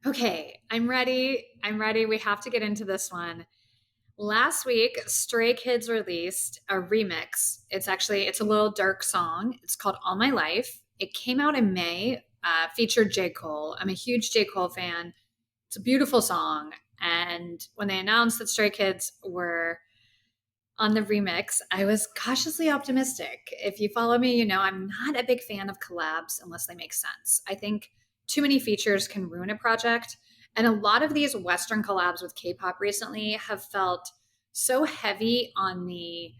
Okay, I'm ready. I'm ready. We have to get into this one. Last week, Stray Kids released a remix. It's a Lil Durk song. It's called All My Life. It came out in May, featured J. Cole. I'm a huge J. Cole fan. It's a beautiful song. And when they announced that Stray Kids were on the remix, I was cautiously optimistic. If you follow me, you know I'm not a big fan of collabs unless they make sense. I think too many features can ruin a project. And a lot of these Western collabs with K pop recently have felt so heavy on the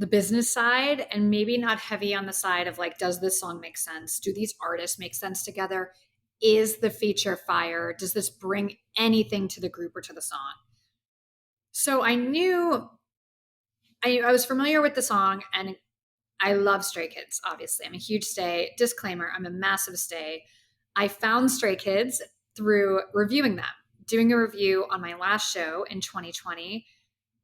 business side and maybe not heavy on the side of like, does this song make sense? Do these artists make sense together? Is the feature fire? Does this bring anything to the group or to the song? So I knew I was familiar with the song and I love Stray Kids, obviously. I'm a huge Stay. Disclaimer, I'm a massive Stay. I found Stray Kids through reviewing them, doing a review on my last show in 2020.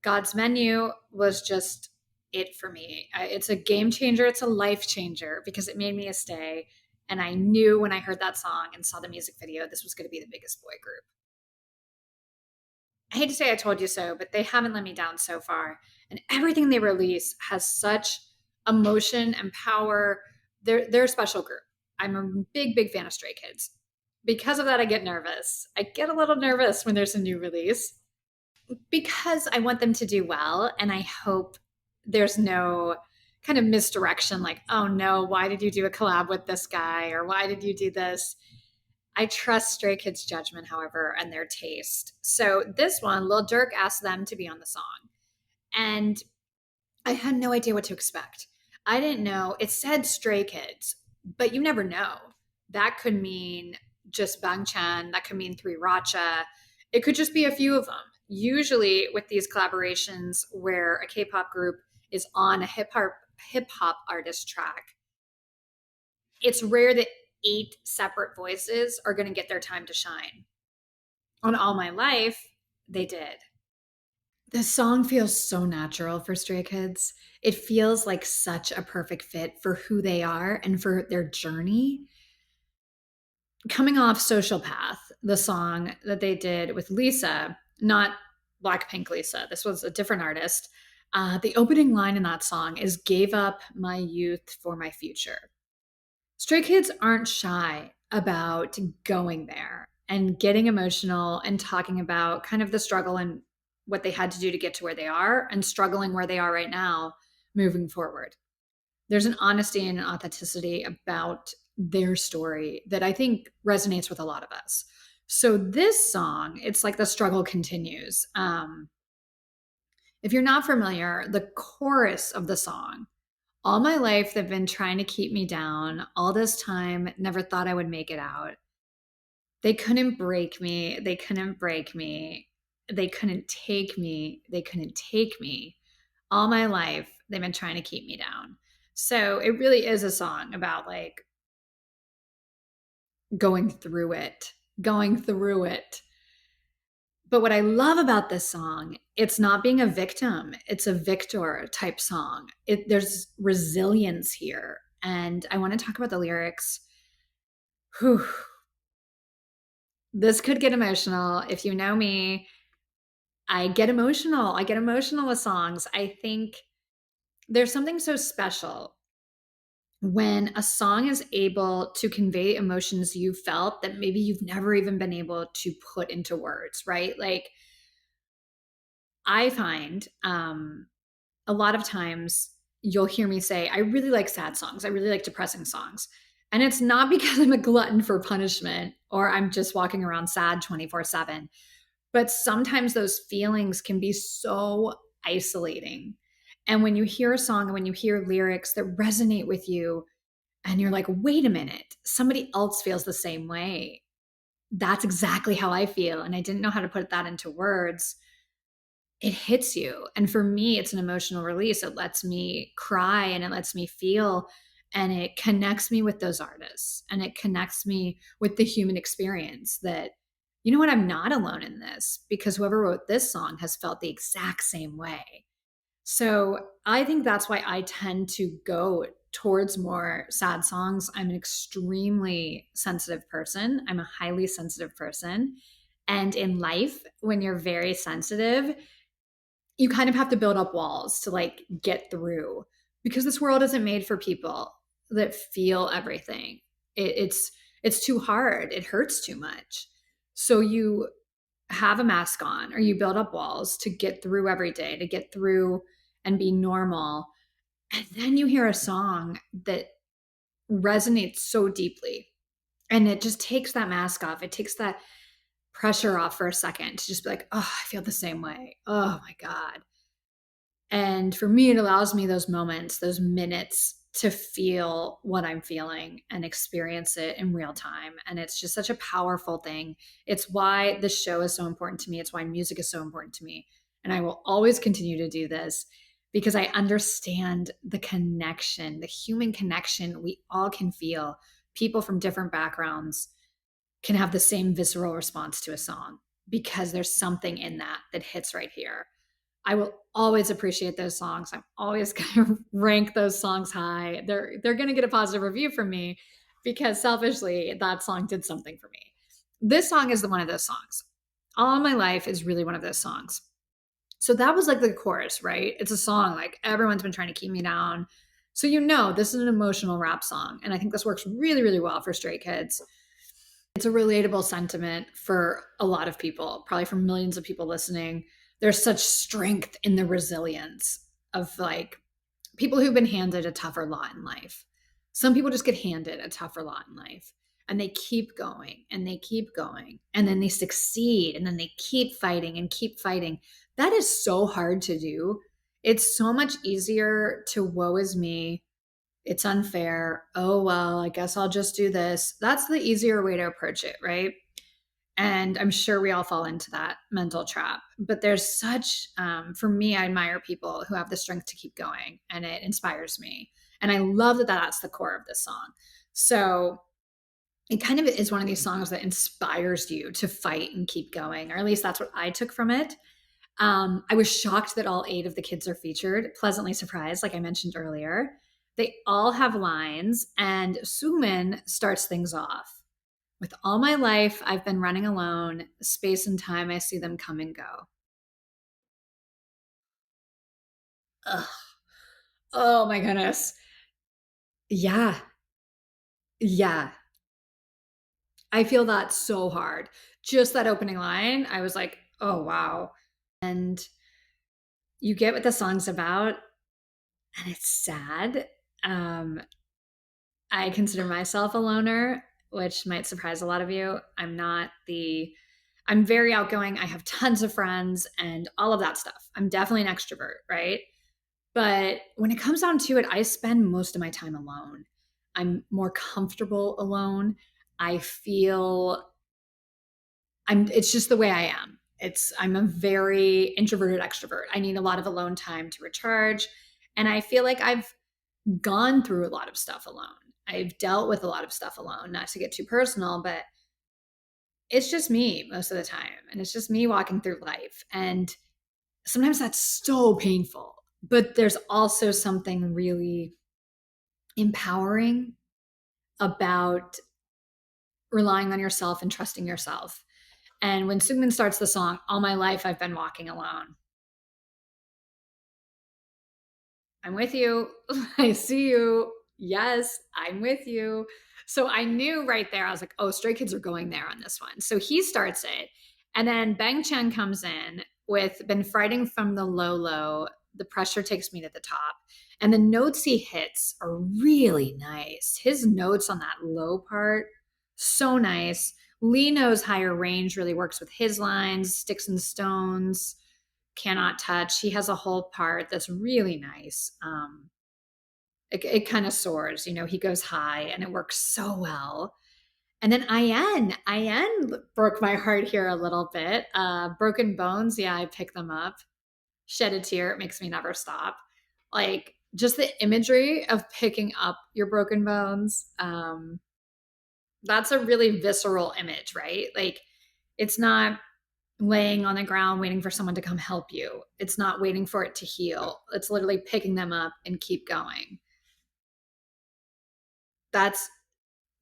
God's Menu was just it for me. It's a game changer. It's a life changer because it made me a Stay. And I knew when I heard that song and saw the music video, this was going to be the biggest boy group. I hate to say I told you so, but they haven't let me down so far. And everything they release has such emotion and power. They're a special group. I'm a big, big fan of Stray Kids. Because of that, I get nervous. I get a little nervous when there's a new release because I want them to do well. And I hope there's no kind of misdirection like, oh no, why did you do a collab with this guy? Or why did you do this? I trust Stray Kids' judgment, however, and their taste. So this one, Lil Durk asked them to be on the song. And I had no idea what to expect. I didn't know. It said Stray Kids, but you never know. That could mean just Bangchan. That could mean Three Racha. It could just be a few of them. Usually with these collaborations where a K-pop group is on a hip hop artist track, it's rare that 8 separate voices are going to get their time to shine. On All My Life, they did. The song feels so natural for Stray Kids. It feels like such a perfect fit for who they are and for their journey. Coming off Social Path, the song that they did with Lisa, not Blackpink Lisa, this was a different artist. The opening line in that song is "Gave up my youth for my future." Stray Kids aren't shy about going there and getting emotional and talking about kind of the struggle and what they had to do to get to where they are and struggling where they are right now moving forward. There's an honesty and an authenticity about their story that I think resonates with a lot of us. So this song, it's like the struggle continues. If you're not familiar, the chorus of the song, all my life, they've been trying to keep me down. All this time, never thought I would make it out. They couldn't break me. They couldn't break me. They couldn't take me. They couldn't take me. All my life, they've been trying to keep me down. So it really is a song about like going through it, going through it. But what I love about this song, it's not being a victim. It's a victor type song. There's resilience here. And I want to talk about the lyrics. Whew. This could get emotional. If you know me, I get emotional. I get emotional with songs. I think there's something so special when a song is able to convey emotions you felt that maybe you've never even been able to put into words, right? Like I find a lot of times you'll hear me say, I really like sad songs. I really like depressing songs. And it's not because I'm a glutton for punishment or I'm just walking around sad 24/7. But sometimes those feelings can be so isolating. And when you hear a song and when you hear lyrics that resonate with you, and you're like, wait a minute, somebody else feels the same way. That's exactly how I feel. And I didn't know how to put that into words. It hits you. And for me, it's an emotional release. It lets me cry and it lets me feel and it connects me with those artists and it connects me with the human experience that, you know what, I'm not alone in this because whoever wrote this song has felt the exact same way. So I think that's why I tend to go towards more sad songs. I'm an extremely sensitive person. I'm a highly sensitive person. And in life, when you're very sensitive, you kind of have to build up walls to like get through because this world isn't made for people that feel everything. It's too hard. It hurts too much. So you have a mask on or you build up walls to get through every day, to get through and be normal. And then you hear a song that resonates so deeply and it just takes that mask off. It takes that pressure off for a second to just be like, oh, I feel the same way. Oh my God. And for me, it allows me those moments, those minutes to feel what I'm feeling and experience it in real time. And it's just such a powerful thing. It's why the show is so important to me. It's why music is so important to me. And I will always continue to do this because I understand the connection, the human connection we all can feel. People from different backgrounds can have the same visceral response to a song because there's something in that that hits right here. I will always appreciate those songs. I'm always going to rank those songs high. They're going to get a positive review from me because selfishly that song did something for me. This song is one of those songs. All My Life is really one of those songs. So that was like the chorus, right? It's a song like everyone's been trying to keep me down. So you know this is an emotional rap song and I think this works really really well for straight kids. It's a relatable sentiment for a lot of people, probably for millions of people listening. There's such strength in the resilience of like people who've been handed a tougher lot in life. Some people just get handed a tougher lot in life and they keep going and they keep going and then they succeed and then they keep fighting and keep fighting. That is so hard to do. It's so much easier to woe is me. It's unfair. Oh, well, I guess I'll just do this. That's the easier way to approach it, right? And I'm sure we all fall into that mental trap. But there's such, for me, I admire people who have the strength to keep going and it inspires me. And I love that that's the core of this song. So it kind of is one of these songs that inspires you to fight and keep going, or at least that's what I took from it. I was shocked that all 8 of the kids are featured, pleasantly surprised, like I mentioned earlier. They all have lines, and Seungmin starts things off. With all my life, I've been running alone. Space and time, I see them come and go. Ugh. Oh my goodness. Yeah. Yeah. I feel that so hard. Just that opening line, I was like, oh wow. And you get what the song's about, and it's sad. Um, I consider myself a loner, which might surprise a lot of you. I'm very outgoing. I have tons of friends and all of that stuff. I'm definitely an extrovert, right? But when it comes down to it, I spend most of my time alone. I'm more comfortable alone. I feel it's just the way I am. I'm a very introverted extrovert. I need a lot of alone time to recharge. And I feel like I've gone through a lot of stuff alone. I've dealt with a lot of stuff alone, not to get too personal, but it's just me most of the time. And it's just me walking through life. And sometimes that's so painful. But there's also something really empowering about relying on yourself and trusting yourself. And when Seungmin starts the song, all my life I've been walking alone. I'm with you. I see you. Yes, I'm with you. So I knew right there, I was like, oh, Stray Kids are going there on this one. So he starts it. And then Bang Chen comes in with Been Fighting from the Low Low. The pressure takes me to the top. And the notes he hits are really nice. His notes on that low part, so nice. Lee knows higher range really works with his lines, Sticks and Stones, Cannot Touch. He has a whole part that's really nice. It kind of soars, he goes high and it works so well. And then IN broke my heart here a little bit. Broken Bones, yeah, I pick them up. Shed a Tear, it makes me never stop. Like just the imagery of picking up your broken bones. That's a really visceral image, right? Like it's not laying on the ground waiting for someone to come help you. It's not waiting for it to heal. It's literally picking them up and keep going. That's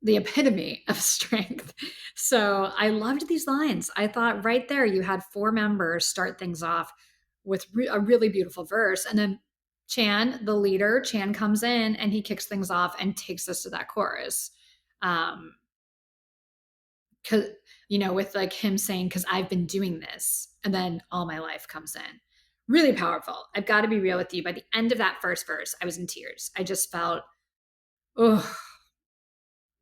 the epitome of strength. So I loved these lines. I thought right there you had four members start things off with a really beautiful verse. And then Chan, the leader, Chan comes in and he kicks things off and takes us to that chorus. Um, cause with like him saying, cause I've been doing this. And then all my life comes in. Really powerful. I've got to be real with you. By the end of that first verse, I was in tears. I just felt, oh,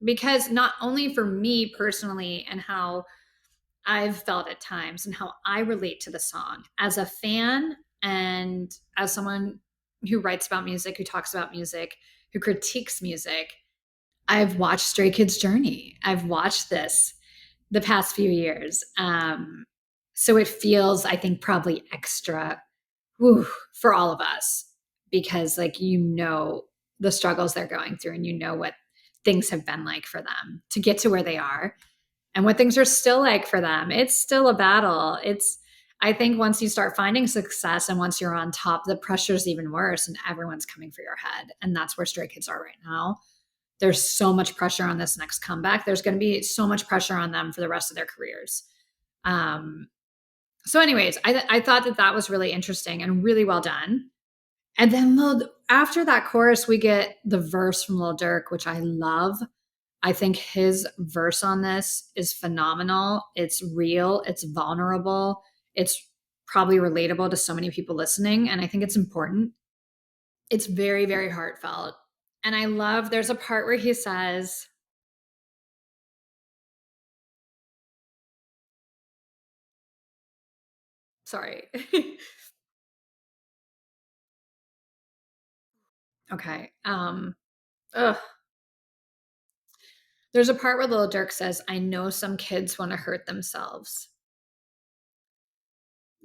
because not only for me personally and how I've felt at times and how I relate to the song as a fan and as someone who writes about music, who talks about music, who critiques music, I've watched Stray Kids' journey. I've watched this the past few years. So it feels, I think, probably extra for all of us because, like, the struggles they're going through and what things have been like for them to get to where they are and what things are still like for them. It's still a battle. I think once you start finding success and once you're on top, the pressure's even worse and everyone's coming for your head. And that's where Stray Kids are right now. There's so much pressure on this next comeback. There's going to be so much pressure on them for the rest of their careers. So anyways, I thought that was really interesting and really well done. And then after that chorus, we get the verse from Lil Durk, which I love. I think his verse on this is phenomenal. It's real. It's vulnerable. It's probably relatable to so many people listening. And I think it's important. It's very, very heartfelt. And I love, there's a part where he says, sorry. Okay. Ugh. There's a part where Lil Durk says, I know some kids want to hurt themselves.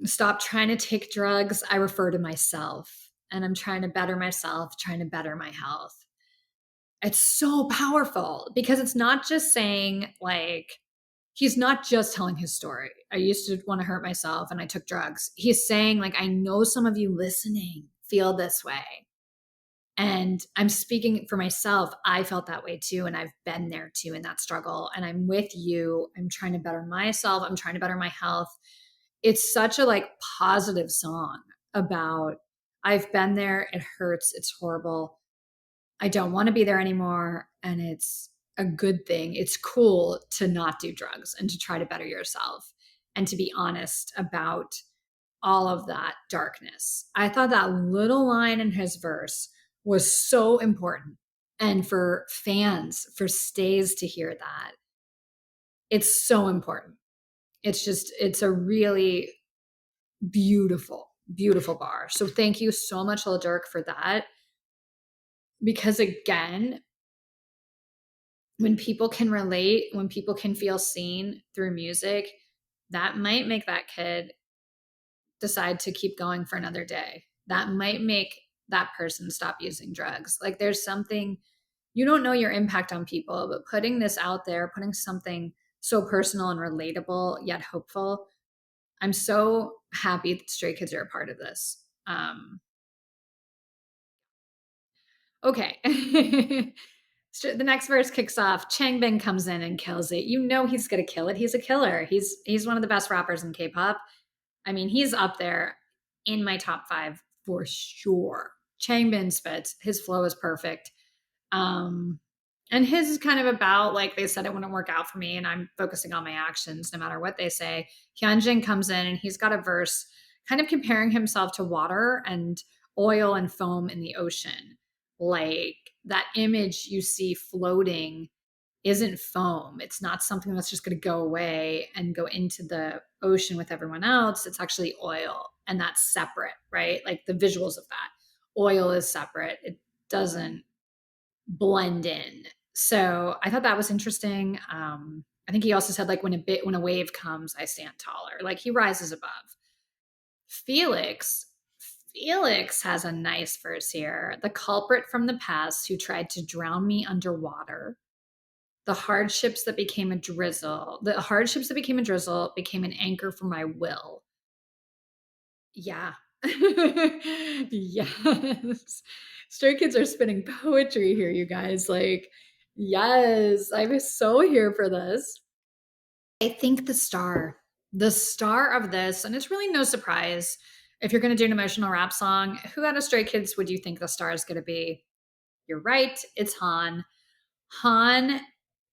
Stop trying to take drugs. I refer to myself and I'm trying to better myself, trying to better my health. It's so powerful because it's not just saying like, he's not just telling his story. I used to want to hurt myself and I took drugs. He's saying like, I know some of you listening feel this way. And I'm speaking for myself. I felt that way too. And I've been there too in that struggle. And I'm with you. I'm trying to better myself. I'm trying to better my health. It's such a like positive song about I've been there. It hurts. It's horrible. I don't want to be there anymore. And it's a good thing. It's cool to not do drugs and to try to better yourself and to be honest about all of that darkness. I thought that little line in his verse was so important. And for fans, for stays to hear that, it's so important. It's a really beautiful, beautiful bar. So thank you so much, Lil Durk, for that. Because again, when people can relate, when people can feel seen through music, that might make that kid decide to keep going for another day. That might make that person stop using drugs. Like there's something, you don't know your impact on people, but putting this out there, putting something so personal and relatable yet hopeful, I'm so happy that Stray Kids are a part of this. Okay. The next verse kicks off. Changbin comes in and kills it. You know he's gonna kill it. He's a killer. He's one of the best rappers in K-pop. I mean, he's up there in my top 5 for sure. Changbin spits. His flow is perfect. And his is kind of about like they said it wouldn't work out for me, and I'm focusing on my actions no matter what they say. Hyunjin comes in and he's got a verse kind of comparing himself to water and oil and foam in the ocean. Like that image you see floating isn't foam. It's not something that's just going to go away and go into the ocean with everyone else. It's actually oil, and that's separate, right? Like the visuals of that. Oil is separate. It doesn't blend in. So I thought that was interesting. I think he also said like when a wave comes, I stand taller. Like he rises above. Felix Felix has a nice verse here. The culprit from the past who tried to drown me underwater. The hardships that became a drizzle became an anchor for my will. Yeah. Yes. Stray Kids are spinning poetry here, you guys. Like, Yes, I was so here for this. I think the star of this, and it's really no surprise if you're going to do an emotional rap song, who out of Stray Kids would you think the star is going to be? You're right, it's Han. Han,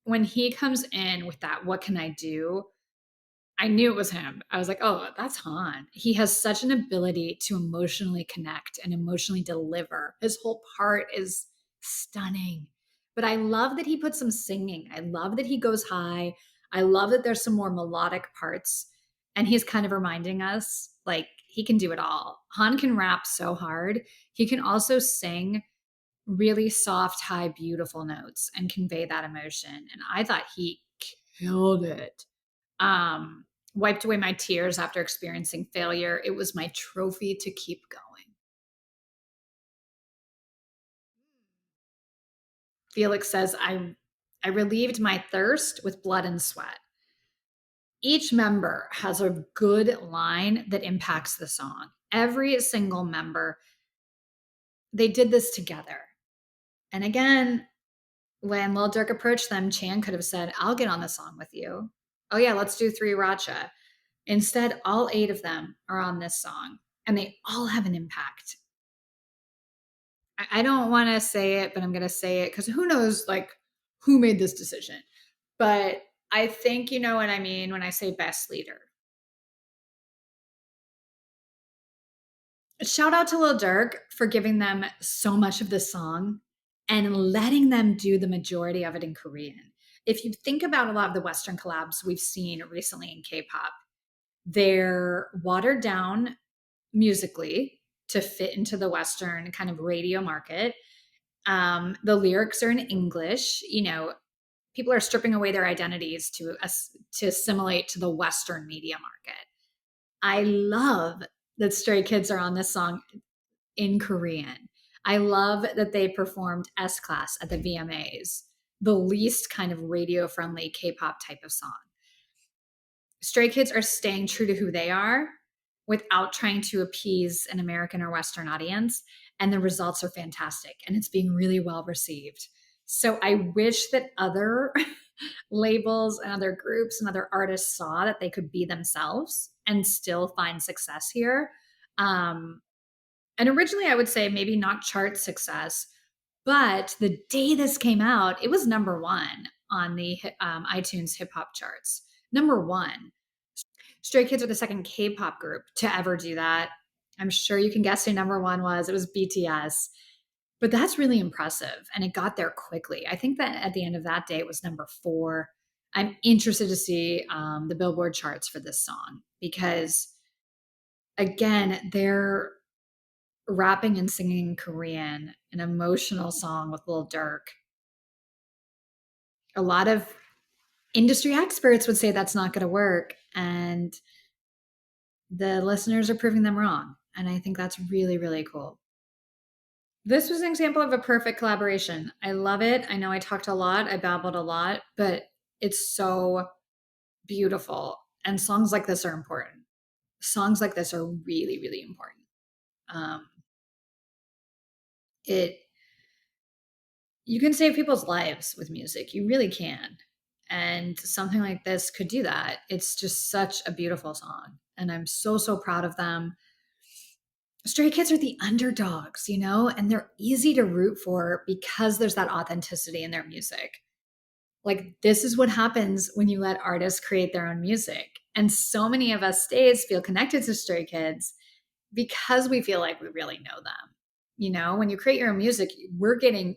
when he comes in with that, what can I do? I knew it was him. I was like, oh, that's Han. He has such an ability to emotionally connect and emotionally deliver. His whole part is stunning. But I love that he puts some singing. I love that he goes high. I love that there's some more melodic parts. And he's kind of reminding us like he can do it all. Han can rap so hard. He can also sing really soft, high, beautiful notes and convey that emotion. And I thought he killed it. Um, Wiped away my tears after experiencing failure. It was my trophy to keep going. Felix says, I relieved my thirst with blood and sweat. Each member has a good line that impacts the song. Every single member, they did this together. And again, when Lil Durk approached them, Chan could have said, I'll get on the song with you. Oh, yeah, let's do three Racha. Instead, all eight of them are on this song and they all have an impact. I don't want to say it, but I'm going to say it because who knows, like, who made this decision. But I think you know what I mean when I say best leader. Shout out to Lil Durk for giving them so much of the song and letting them do the majority of it in Korean. If you think about a lot of the Western collabs we've seen recently in K pop, they're watered down musically to fit into the Western kind of radio market. The lyrics are in English. You know, people are stripping away their identities to assimilate to the Western media market. I love that Stray Kids are on this song in Korean. I love that they performed S Class at the VMAs, the least kind of radio friendly K pop type of song. Stray Kids are staying true to who they are without trying to appease an American or Western audience. And the results are fantastic and it's being really well received. So I wish that other labels and other groups and other artists saw that they could be themselves and still find success here. Um, and originally, I would say maybe not chart success, but the day this came out, it was number one on the iTunes hip hop charts. Number one. Stray Kids are the second K-pop group to ever do that. I'm sure you can guess who number one was. It was BTS. But that's really impressive. And it got there quickly. I think that at the end of that day, it was number four. I'm interested to see the Billboard charts for this song because, again, they're rapping and singing in Korean, an emotional song with Lil Durk. A lot of industry experts would say that's not going to work. And the listeners are proving them wrong. And I think that's really, really cool. This was an example of a perfect collaboration. I love it. I know I talked a lot, I babbled a lot, but it's so beautiful. And songs like this are important. Songs like this are really, really important. Um, it you can save people's lives with music. You really can. And something like this could do that. It's just such a beautiful song. And I'm so, so proud of them. Stray Kids are the underdogs, you know, and they're easy to root for because there's that authenticity in their music. Like, this is what happens when you let artists create their own music. And so many of us stays feel connected to Stray Kids because we feel like we really know them. You know, when you create your own music, we're getting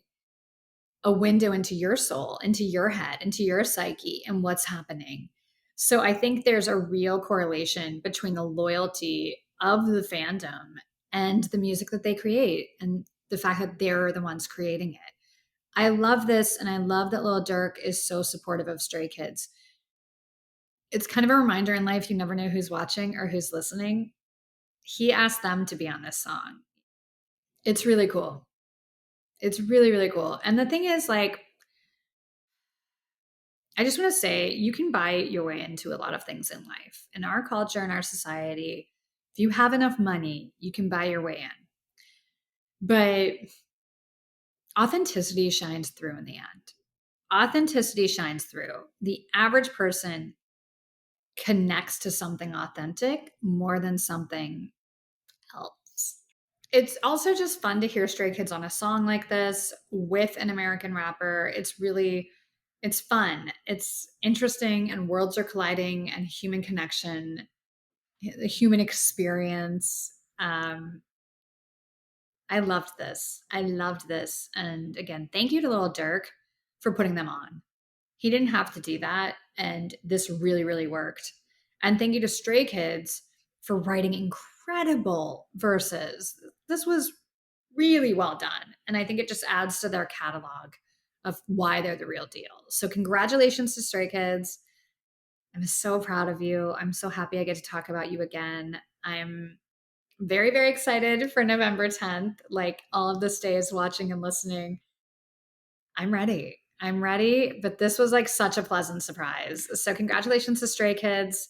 a window into your soul, into your head, into your psyche, and what's happening. So I think there's a real correlation between the loyalty of the fandom and the music that they create and the fact that they're the ones creating it. I love this, and I love that Lil Durk is so supportive of Stray Kids. It's kind of a reminder in life you never know who's watching or who's listening. He asked them to be on this song. It's really cool. It's really, really cool. And the thing is, like, I just want to say you can buy your way into a lot of things in life. In our culture, in our society, if you have enough money, you can buy your way in. But authenticity shines through in the end. authenticity shines through. The average person connects to something authentic more than something else. It's also just fun to hear Stray Kids on a song like this with an American rapper. It's fun. It's interesting, and worlds are colliding, and human connection, the human experience. I loved this. I loved this. And again, thank you to Lil Durk for putting them on. He didn't have to do that. And this really, really worked. And thank you to Stray Kids for writing incredible verses. This was really well done. And I think it just adds to their catalog of why they're the real deal. So, congratulations to Stray Kids. I'm so proud of you. I'm so happy I get to talk about you again. I'm very, very excited for November 10th. Like all of this days watching and listening. I'm ready. I'm ready. But this was like such a pleasant surprise. So, congratulations to Stray Kids.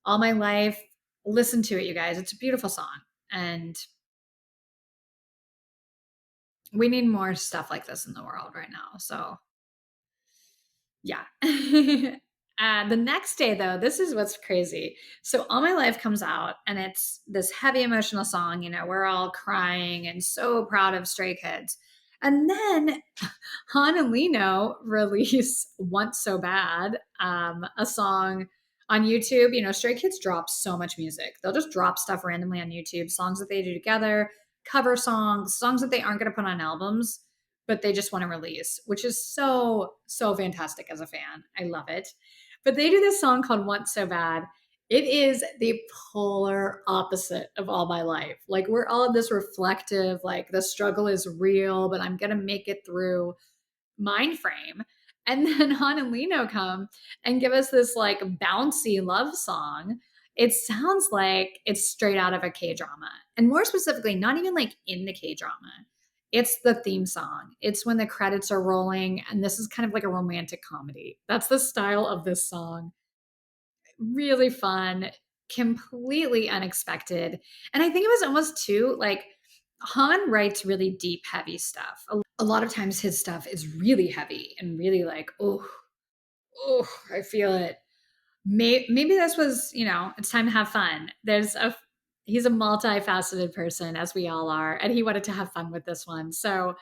All My Life. Listen to it, you guys. It's a beautiful song. And we need more stuff like this in the world right now. So, yeah. The next day, though, this is what's crazy. So, All My Life comes out, and it's this heavy emotional song. You know, we're all crying and so proud of Stray Kids. And then Han and Lino release Want So Bad, a song on YouTube. You know, Stray Kids drop so much music. They'll just drop stuff randomly on YouTube, songs that they do together, cover songs, songs that they aren't going to put on albums, but they just want to release, which is so, so fantastic as a fan. I love it. But they do this song called Want So Bad. It is the polar opposite of All My Life. Like, we're all of this reflective, like the struggle is real, but I'm going to make it through mind frame. And then Han and Lino come and give us this like bouncy love song. It sounds like it's straight out of a K drama. And more specifically, not even like in the K drama. It's the theme song. It's when the credits are rolling, and this is kind of like a romantic comedy. That's the style of this song. Really fun, completely unexpected. And I think it was almost too like Han writes really deep, heavy stuff. A lot of times his stuff is really heavy and really like, oh, I feel it. Maybe this was, you know, it's time to have fun. He's a multifaceted person, as we all are, and he wanted to have fun with this one. So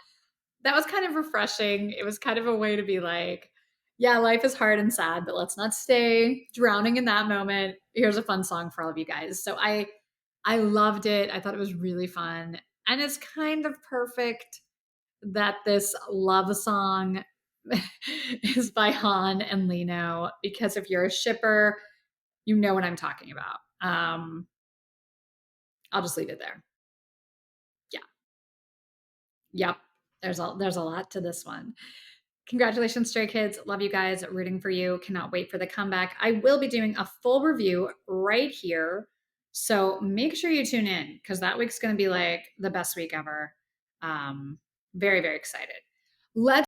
that was kind of refreshing. It was kind of a way to be like, yeah, life is hard and sad, but let's not stay drowning in that moment. Here's a fun song for all of you guys. So I loved it. I thought it was really fun. And it's kind of perfect that this love song is by Han and Lino, because if you're a shipper, you know what I'm talking about. I'll just leave it there. Yeah. Yep. There's a lot to this one. Congratulations, Stray Kids. Love you guys. Rooting for you. Cannot wait for the comeback. I will be doing a full review right here. So make sure you tune in, because that week's going to be like the best week ever. Very, very excited. Let's